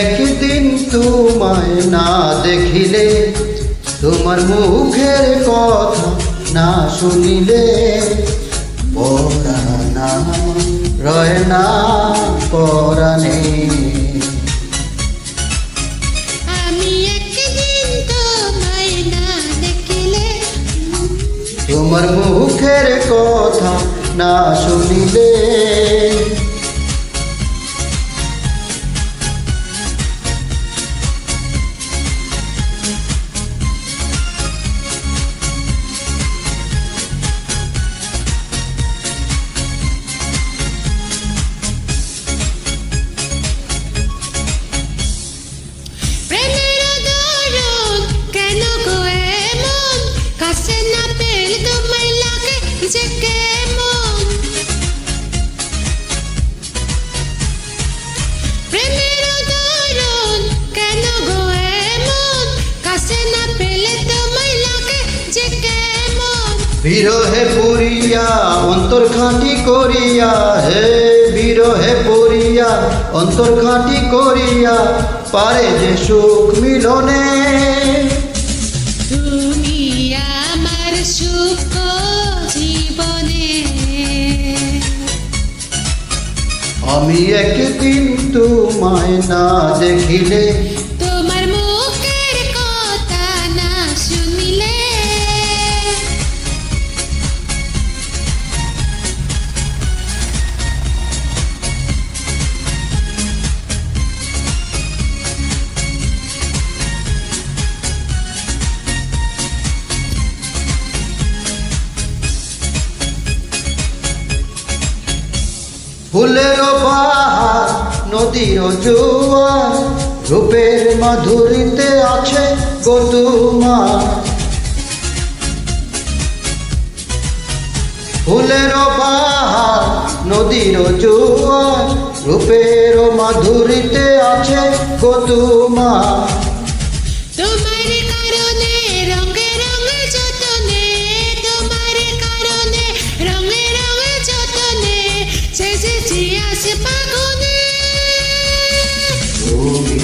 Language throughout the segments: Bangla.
একদিন তোমায় না দেখিলে, তোমার মুখের কথা না শুনিলে, পরাণ রয় না পরাণে। আমি একদিন তোমায় না দেখিলে, তোমার মুখের কথা না শুনিলে, প্রেমের দরুন কেন গো এমন, কাছে না পেলে তোমায় লাগে যে কেমন। প্রেমের দরুন কেন গো এমন, কাছে না পেলে তোমায় লাগে যে কেমন। বিরহে পুরিয়া অন্তর খাঁটি করিয়া, হে বিরহে পুরিয়া অন্তর খাঁটি করিয়া, পারে যে সুখ মিলনে। তুমি আমার সুখ জীবনে। আমি একদিন তোমায় না দেখিলে, তোমার মুখের কথা না শুনিলে, ফুলের বাহার নদীর জোয়ার, রূপের মাধুরীতে আছে গো তোমার। ফুলের বাহার নদীর জোয়ার, রূপের মাধুরীতে আছে গো তোমার। তোমার কারণে রঙে রঙে যতনে, তোমার কারণে রঙে রঙে যতনে, সেজেছি আজ ফাগুনে। তুমি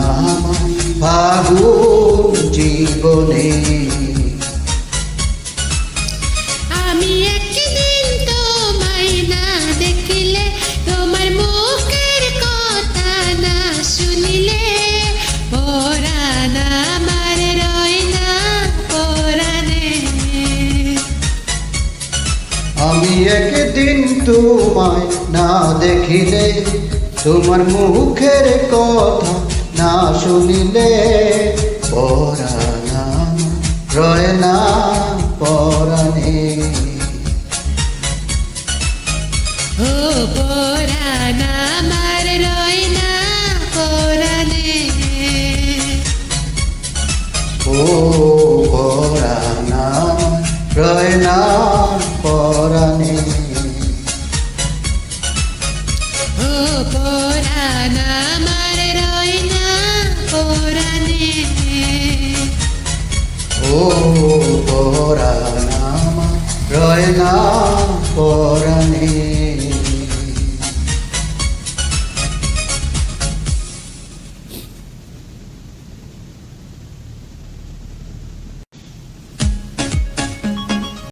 আমার ফাগুন জীবনে। আমি একদিন তোমায় না দেখিলে, তোমার মুখের কথা না শুনিলে, পরাণ আমার রয় না পরাণে। আমি একদিন তোমায় না দেখিলে, তোমার মুখের কথা না শুনিলে, পরাণ রয় না পরাণে। ও পরাণ আমার রয় না পরাণে। ও পরাণ রয় না পরাণে। ও পরাণ আমার রয় না পরাণে। ও পরাণ রয় না পরাণে।